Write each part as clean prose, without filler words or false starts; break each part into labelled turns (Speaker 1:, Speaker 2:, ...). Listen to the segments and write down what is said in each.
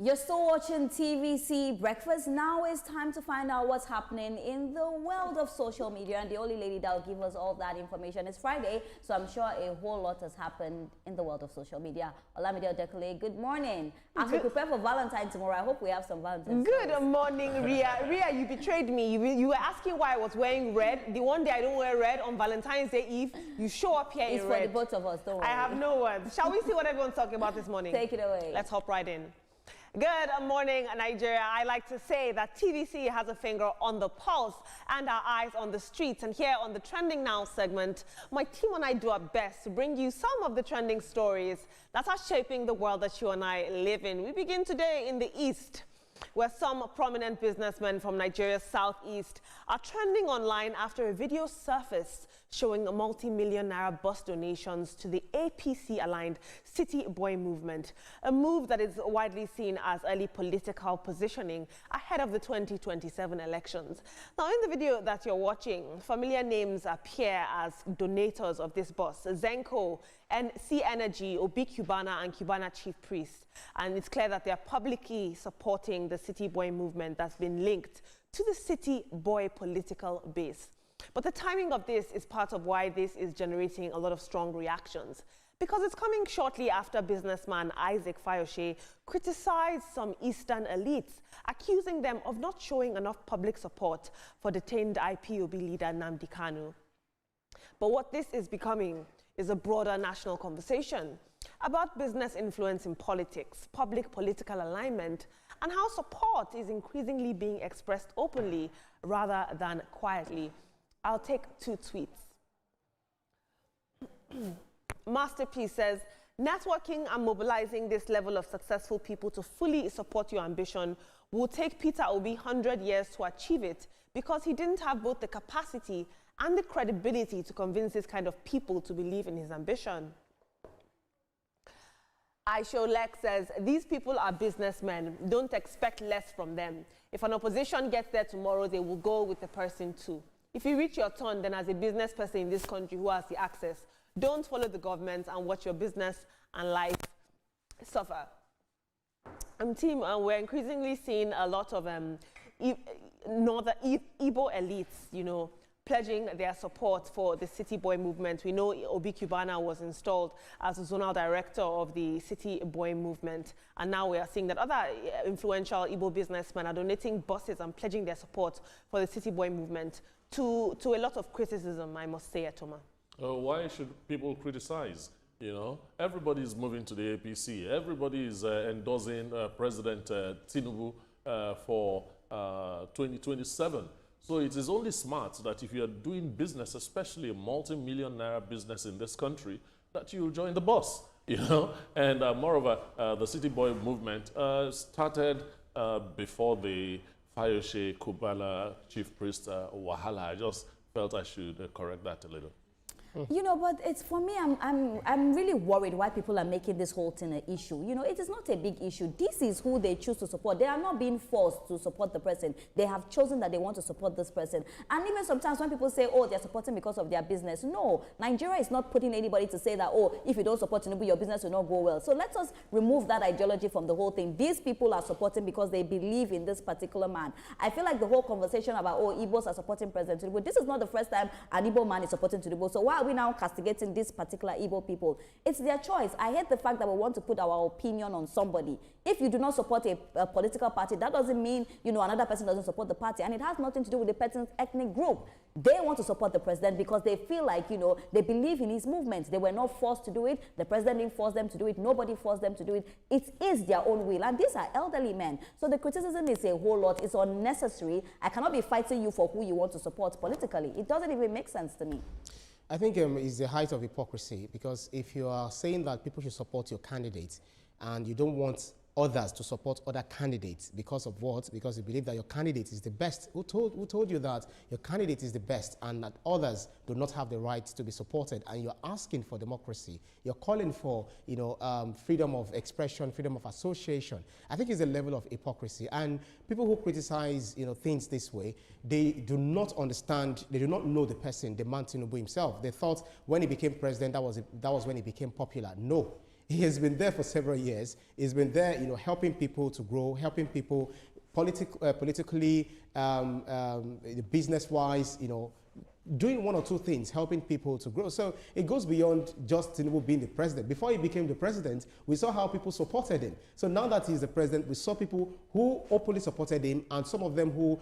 Speaker 1: You're still watching TVC Breakfast. Now it's time to find out what's happening in the world of social media, and the only lady that will give us all that information is Friday, so I'm sure a whole lot has happened in the world of social media. Olamide Odekule, good morning. As we prepare for Valentine's tomorrow, I hope we have some Valentine's.
Speaker 2: Good morning, Ria. Ria, you betrayed me. You were asking why I was wearing red. The one day I don't wear red on Valentine's Day Eve, you show up here in red.
Speaker 1: It's for the both of us, don't worry.
Speaker 2: I have no words. Shall we see what everyone's talking about this morning?
Speaker 1: Take it away.
Speaker 2: Let's hop right in. Good morning, Nigeria. I like to say that TVC has a finger on the pulse and our eyes on the streets. And here on the Trending Now segment, my team and I do our best to bring you some of the trending stories that are shaping the world that you and I live in. We begin today in the East, where some prominent businessmen from Nigeria's southeast are trending online after a video surfaced showing a multi-million naira bus donations to the APC-aligned City Boy movement, a move that is widely seen as early political positioning ahead of the 2027 elections. Now, in the video that you're watching, familiar names appear as donators of this bus: Zenko, NC Energy, Obi Cubana, and Cubana Chief Priest. And it's clear that they are publicly supporting the City Boy movement that's been linked to the City Boy political base. But the timing of this is part of why this is generating a lot of strong reactions, because it's coming shortly after businessman Isaac Fayose criticized some Eastern elites, accusing them of not showing enough public support for detained IPOB leader Nnamdi Kanu. But what this is becoming is a broader national conversation about business influence in politics, public political alignment, and how support is increasingly being expressed openly rather than quietly. I'll take two tweets. Masterpiece says, networking and mobilizing this level of successful people to fully support your ambition will take Peter Obi 100 years to achieve it, because he didn't have both the capacity and the credibility to convince this kind of people to believe in his ambition. Aisholek says, these people are businessmen. Don't expect less from them. If an opposition gets there tomorrow, they will go with the person too. If you reach your turn, then as a business person in this country who has the access, don't follow the government and watch your business and life suffer. Team, we're increasingly seeing a lot of Northern Igbo elites, pledging their support for the City Boy movement. We know Obi Cubana was installed as the zonal director of the City Boy movement. And now we are seeing that other influential Igbo businessmen are donating buses and pledging their support for the City Boy movement to a lot of criticism, I must say, Atoma.
Speaker 3: Why should people criticize? Everybody is moving to the APC. Everybody is endorsing President Tinubu for 2027. So it is only smart that if you are doing business, especially a multi-million naira business in this country, that you join the bus, And moreover, the City Boy movement started before the Fayose Kubala Chief Priest Wahala. I just felt I should correct that a little.
Speaker 1: But it's, for me, I'm really worried why people are making this whole thing an issue. It is not a big issue. This is who they choose to support. They are not being forced to support the person. They have chosen that they want to support this person. And even sometimes when people say, oh, they're supporting because of their business. No, Nigeria is not putting anybody to say that, oh, if you don't support Tinubu, your business will not go well. So let us remove that ideology from the whole thing. These people are supporting because they believe in this particular man. I feel like the whole conversation about, oh, Igbos are supporting President Tinubu, this is not the first time an Igbo man is supporting Tinubu. So why are we now castigating these particular Igbo people? It's their choice. I hate the fact that we want to put our opinion on somebody. If you do not support a political party, that doesn't mean, another person doesn't support the party. And it has nothing to do with the person's ethnic group. They want to support the president because they feel like, they believe in his movements. They were not forced to do it. The president didn't force them to do it. Nobody forced them to do it. It is their own will. And these are elderly men. So the criticism is a whole lot. It's unnecessary. I cannot be fighting you for who you want to support politically. It doesn't even make sense to me.
Speaker 4: I think it's the height of hypocrisy, because if you are saying that people should support your candidate and you don't want others to support other candidates because of what? Because you believe that your candidate is the best. Who told you that your candidate is the best and that others do not have the right to be supported? And you're asking for democracy. You're calling for, freedom of expression, freedom of association. I think it's a level of hypocrisy. And people who criticize, things this way, they do not understand, they do not know the person, the man Tinubu himself. They thought when he became president, that was when he became popular. No. He has been there for several years. He's been there, helping people to grow, helping people politically, business-wise, doing one or two things, helping people to grow. So it goes beyond just Tinubu being the president. Before he became the president, we saw how people supported him. So now that he's the president, we saw people who openly supported him, and some of them who,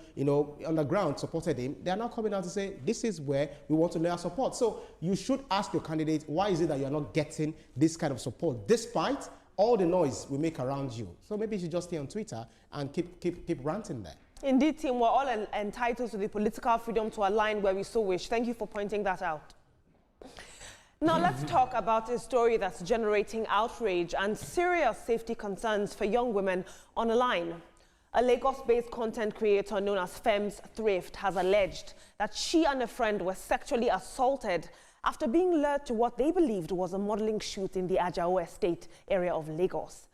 Speaker 4: on the ground supported him. They are now coming out to say, this is where we want to lay our support. So you should ask your candidate, why is it that you're not getting this kind of support, despite all the noise we make around you? So maybe you should just stay on Twitter and keep ranting there.
Speaker 2: Indeed, Tim, we're all entitled to the political freedom to align where we so wish. Thank you for pointing that out. Now, let's talk about a story that's generating outrage and serious safety concerns for young women on the line. A Lagos-based content creator known as Femmes Thrift has alleged that she and a friend were sexually assaulted after being lured to what they believed was a modeling shoot in the Ajao Estate area of Lagos.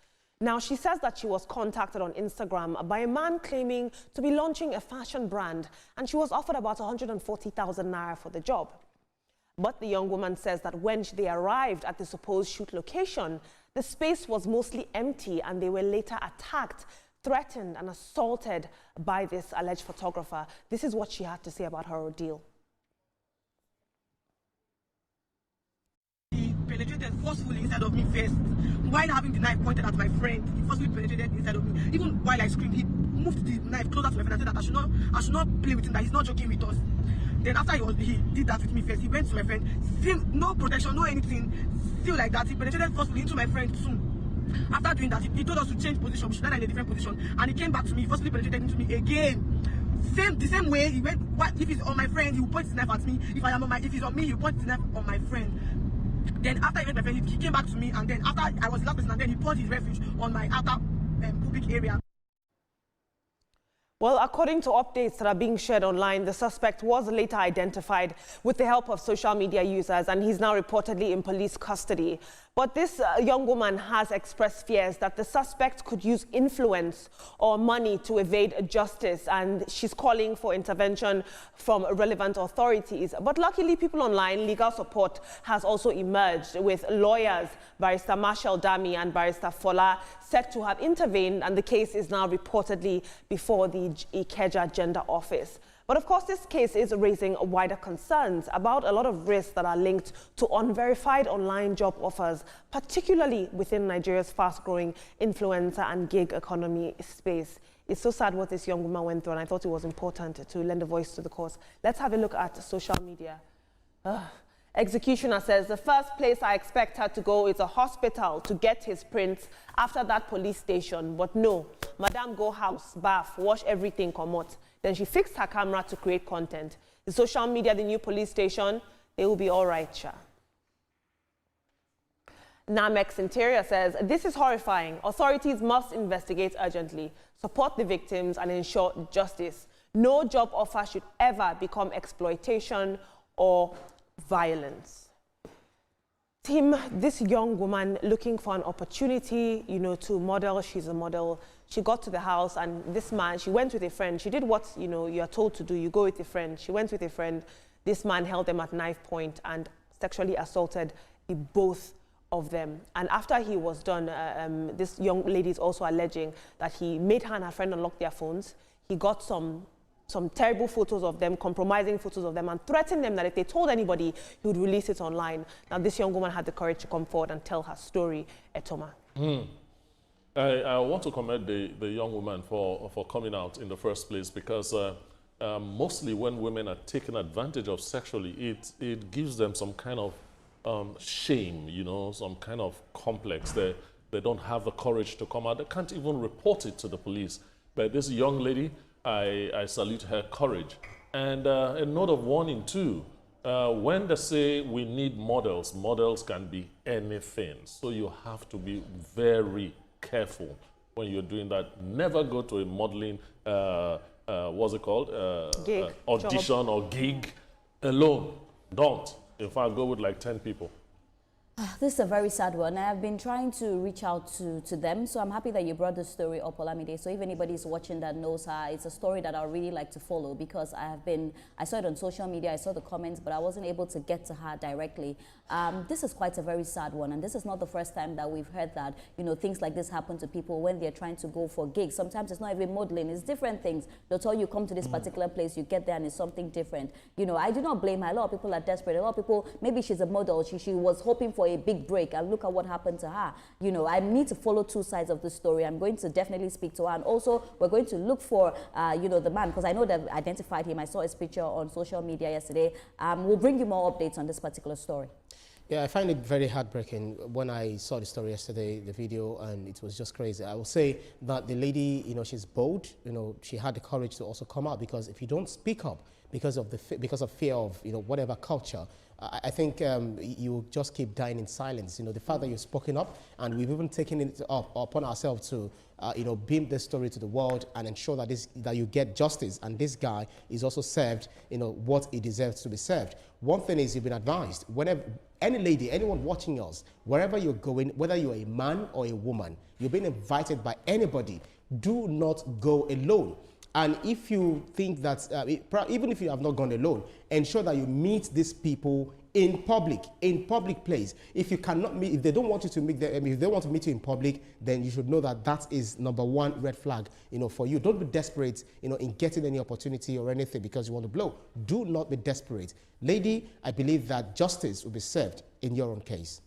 Speaker 2: Now, she says that she was contacted on Instagram by a man claiming to be launching a fashion brand, and she was offered about 140,000 naira for the job. But the young woman says that when they arrived at the supposed shoot location, the space was mostly empty, and they were later attacked, threatened, and assaulted by this alleged photographer. This is what she had to say about her ordeal.
Speaker 5: He penetrated forcefully inside of me first. While having the knife pointed at my friend, he forcefully penetrated inside of me. Even while I screamed, he moved the knife closer to my friend and said that I should not play with him, that he's not joking with us. Then after he did that with me first, he went to my friend, still no protection, no anything, still like that. He penetrated forcefully into my friend soon. After doing that, he told us to change position. We should land in a different position. And he came back to me, he forcefully penetrated into me again. The same way he went. If he's on my friend, he will point his knife at me. If he's on me, he will point his knife on my friend. Then after he met my friend, he came back to me, and then after I was the last person, and then he poured his refuge on my outer public area.
Speaker 2: Well, according to updates that are being shared online, the suspect was later identified with the help of social media users, and he's now reportedly in police custody. But this young woman has expressed fears that the suspect could use influence or money to evade justice, and she's calling for intervention from relevant authorities. But luckily, people online, legal support has also emerged, with lawyers, Barrister Marshall Dami and Barrister Fola, said to have intervened, and the case is now reportedly before the Ikeja Gender Office. But of course, this case is raising wider concerns about a lot of risks that are linked to unverified online job offers, particularly within Nigeria's fast-growing influencer and gig economy space. It's so sad what this young woman went through, and I thought it was important to lend a voice to the cause. Let's have a look at social media. Executioner says, the first place I expect her to go is a hospital to get his prints, after that police station. But no, Madam go house, bath, wash everything, come out. Then she fixed her camera to create content. The social media, the new police station, they will be all right, Sha. Namex Interior says, this is horrifying. Authorities must investigate urgently, support the victims, and ensure justice. No job offer should ever become exploitation or violence. Tim, this young woman looking for an opportunity, to model, she's a model. She got to the house, and this man, she went with a friend. She did what, you are told to do. You go with a friend. She went with a friend. This man held them at knife point and sexually assaulted the both of them. And after he was done, this young lady is also alleging that he made her and her friend unlock their phones. He got some terrible photos of them, compromising photos of them, and threatened them that if they told anybody, he would release it online. Now, this young woman had the courage to come forward and tell her story, Etoma.
Speaker 3: I want to commend the young woman for coming out in the first place, because mostly when women are taken advantage of sexually, it gives them some kind of shame, some kind of complex. They don't have the courage to come out. They can't even report it to the police. But this young lady, I salute her courage. And a note of warning too, when they say we need models, models can be anything. So you have to be very careful when you're doing that. Never go to a modeling, what's it called?
Speaker 2: Gig,
Speaker 3: audition
Speaker 2: job.
Speaker 3: Or gig alone. Don't. In fact, go with like 10 people.
Speaker 1: This is a very sad one. I have been trying to reach out to them, so I'm happy that you brought this story up, Olamide. So if anybody is watching that knows her, it's a story that I really like to follow because I saw it on social media, I saw the comments, but I wasn't able to get to her directly. This is quite a very sad one, and this is not the first time that we've heard that, things like this happen to people when they're trying to go for gigs. Sometimes it's not even modeling, it's different things. They'll tell you, come to this particular place, you get there and it's something different. I do not blame her. A lot of people are desperate. A lot of people, maybe she's a model, she was hoping for a big break, and look at what happened to her. I need to follow two sides of the story. I'm going to definitely speak to her, and also we're going to look for the man, because I know they've identified him. I saw his picture on social media yesterday. We'll bring you more updates on this particular story.
Speaker 4: Yeah, I find it very heartbreaking when I saw the story yesterday, the video, and it was just crazy. I will say that the lady, she's bold. She had the courage to also come out, because if you don't speak up because of fear of whatever culture, I think you just keep dying in silence. The fact that you've spoken up, and we've even taken it upon ourselves to beam this story to the world and ensure that you get justice, and this guy is also served what he deserves to be served. One thing is, you've been advised, whenever any lady, anyone watching us, wherever you're going, whether you're a man or a woman, you're being invited by anybody, do not go alone. And if you think that, even if you have not gone alone, ensure that you meet these people in public place. If you cannot meet, if they don't want you to meet them, if they want to meet you in public, then you should know that that is #1 red flag, for you. Don't be desperate, in getting any opportunity or anything because you want to blow. Do not be desperate. Lady, I believe that justice will be served in your own case.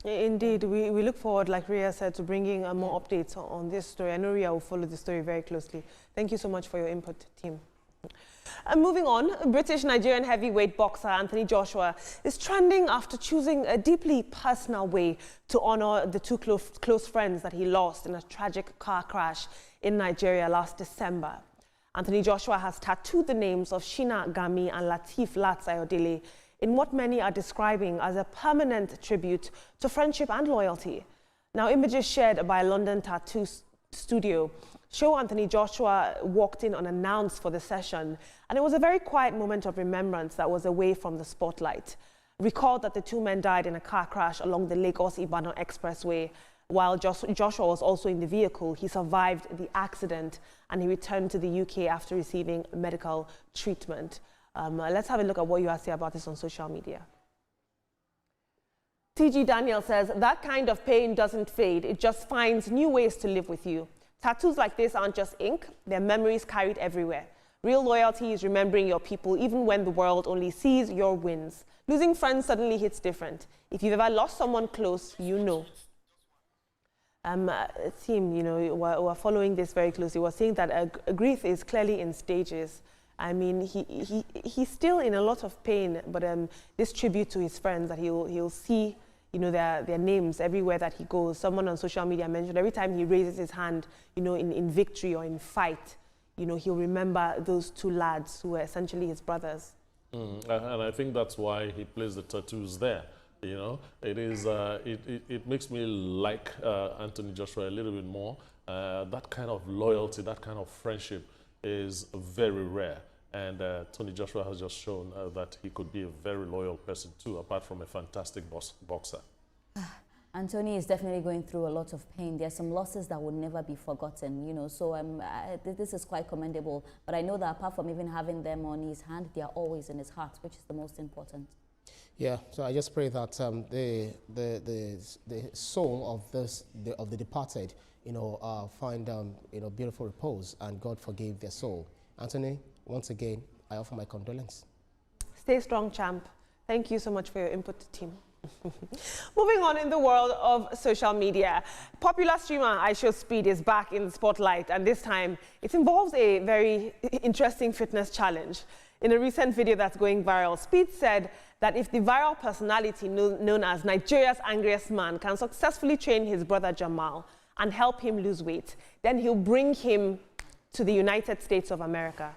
Speaker 2: Indeed, we look forward, like Ria said, to bringing more updates on this story. I know Ria will follow the story very closely. Thank you so much for your input, team. Moving on, British-Nigerian heavyweight boxer Anthony Joshua is trending after choosing a deeply personal way to honor the two close friends that he lost in a tragic car crash in Nigeria last December. Anthony Joshua has tattooed the names of Shina Gami and Lateef Latsayodele in what many are describing as a permanent tribute to friendship and loyalty. Now, images shared by a London tattoo studio show Anthony Joshua walked in unannounced for the session, and it was a very quiet moment of remembrance that was away from the spotlight. Recall that the two men died in a car crash along the Lagos-Ibadan Expressway. While Joshua was also in the vehicle, he survived the accident and he returned to the UK after receiving medical treatment. Let's have a look at what you have to say about this on social media. TG Daniel says, that kind of pain doesn't fade. It just finds new ways to live with you. Tattoos like this aren't just ink. They're memories carried everywhere. Real loyalty is remembering your people even when the world only sees your wins. Losing friends suddenly hits different. If you've ever lost someone close, you know. Team, we're following this very closely. We're seeing that grief is clearly in stages. I mean, he's still in a lot of pain, but this tribute to his friends that he'll see, their names everywhere that he goes. Someone on social media mentioned every time he raises his hand, in victory or in fight, he'll remember those two lads who were essentially his brothers.
Speaker 3: And I think that's why he plays the tattoos there. It makes me like Anthony Joshua a little bit more. That kind of loyalty, that kind of friendship is very rare, and Tony Joshua has just shown that he could be a very loyal person too, apart from a fantastic boxer.
Speaker 1: Anthony is definitely going through a lot of pain. There are some losses that will never be forgotten, so this is quite commendable. But I know that apart from even having them on his hand, they are always in his heart, which is the most important.
Speaker 4: Yeah, so I just pray that the soul of the departed, find beautiful repose, and God forgive their soul. Anthony, once again, I offer my condolence.
Speaker 2: Stay strong, champ. Thank you so much for your input, team. Moving on in the world of social media, popular streamer iShowSpeed is back in the spotlight, and this time it involves a very interesting fitness challenge. In a recent video that's going viral, Speed said that if the viral personality known as Nigeria's angriest man can successfully train his brother Jamal and help him lose weight, then he'll bring him to the United States of America.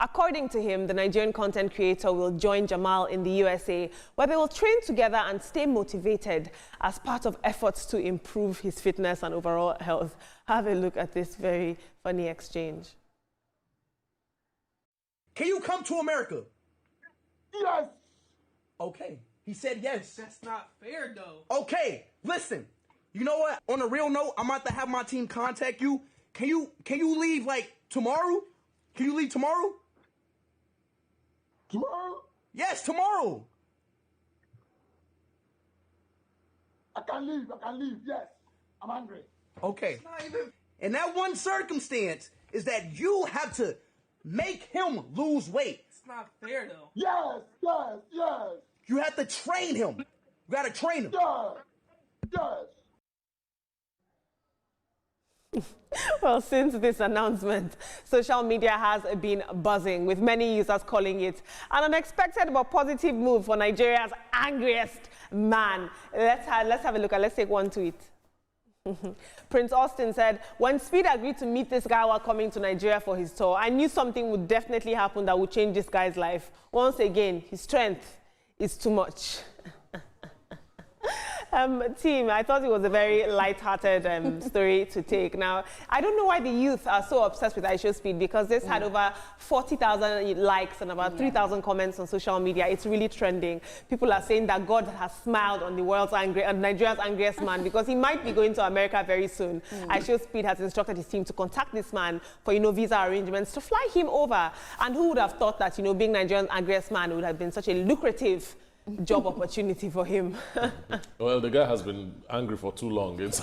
Speaker 2: According to him, the Nigerian content creator will join Jamal in the USA, where they will train together and stay motivated as part of efforts to improve his fitness and overall health. Have a look at this very funny exchange.
Speaker 6: Can you come to America?
Speaker 7: Yes.
Speaker 6: Okay. He said yes.
Speaker 5: That's not fair, though.
Speaker 6: Okay, listen. You know what? On a real note, I'm about to have my team contact you. Can you leave like tomorrow? Can you leave tomorrow?
Speaker 7: Tomorrow?
Speaker 6: Yes, tomorrow.
Speaker 7: I can leave, yes. I'm angry.
Speaker 6: Okay. And that one circumstance is that you have to make him lose weight.
Speaker 5: It's not fair, though.
Speaker 7: Yes.
Speaker 6: You have to train him. You gotta train him.
Speaker 7: Yes.
Speaker 2: Well, since this announcement, social media has been buzzing, with many users calling it an unexpected but positive move for Nigeria's angriest man. Let's have a look and let's take one tweet. Prince Austin said, when Speed agreed to meet this guy while coming to Nigeria for his tour, I knew something would definitely happen that would change this guy's life. Once again, his strength is too much. Team, I thought it was a very light-hearted story to take. Now, I don't know why the youth are so obsessed with Aisha Speed, because this had over 40,000 likes and about 3,000 comments on social media. It's really trending. People are saying that God has smiled on the world's Nigeria's angriest man, because he might be going to America very soon. Aisha Speed has instructed his team to contact this man for, visa arrangements to fly him over. And who would have thought that, being Nigeria's angriest man would have been such a lucrative job opportunity for him.
Speaker 3: Well, the guy has been angry for too long. It's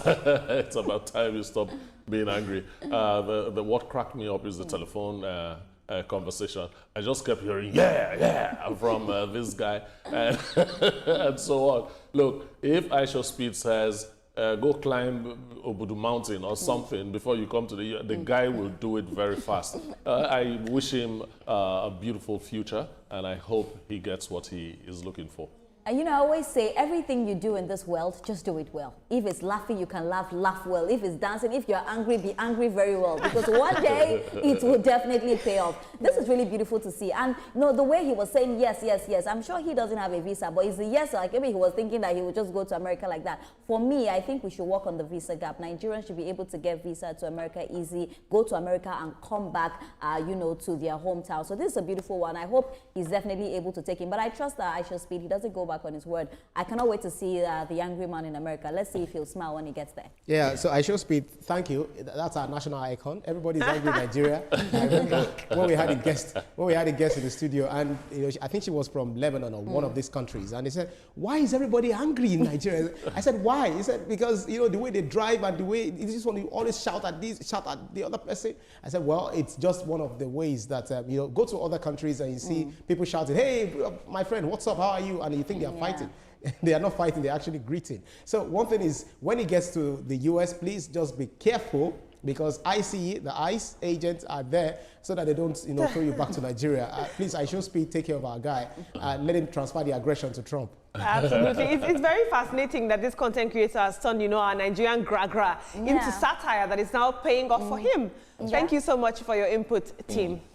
Speaker 3: about time you stop being angry. What cracked me up is the telephone conversation. I just kept hearing, yeah, from this guy, and so on. Look, if Aisha Speed says, go climb Obudu Mountain or something before you come to the guy will do it very fast. I wish him a beautiful future, and I hope he gets what he is looking for.
Speaker 1: And I always say, everything you do in this world, just do it well. If it's laughing, you can laugh well. If it's dancing, if you're angry, be angry very well. Because one day, it will definitely pay off. This is really beautiful to see. And the way he was saying yes, I'm sure he doesn't have a visa, but it's a yes, like maybe he was thinking that he would just go to America like that. For me, I think we should work on the visa gap. Nigerians should be able to get visa to America easy, go to America and come back, to their hometown. So this is a beautiful one. I hope he's definitely able to take him. But I trust that Aisha Speed, he doesn't go back on his word. I cannot wait to see the angry man in America. Let's see if he'll smile when he gets there.
Speaker 4: Yeah, so Aisha Speed, thank you. That's our national icon. Everybody's angry in Nigeria. I remember when we had a guest in the studio, and I think she was from Lebanon or one of these countries, and they said, "Why is everybody angry in Nigeria?" I said, "Why?" He said, "Because the way they drive and the way they just want to always shout at this, shout at the other person." I said, "Well, it's just one of the ways that go to other countries and you see people shouting, 'Hey, my friend, what's up? How are you?' And you think they are fighting." They are not fighting, they're actually greeting. So one thing is, when it gets to the US, please just be careful, because ICE, the ICE agents are there so that they don't throw you back to Nigeria. Please, Aisha Speed, take care of our guy. Let him transfer the aggression to Trump.
Speaker 2: Absolutely. It's very fascinating that this content creator has turned, our Nigerian gra-gra into satire that is now paying off for him. Thank you so much for your input, team.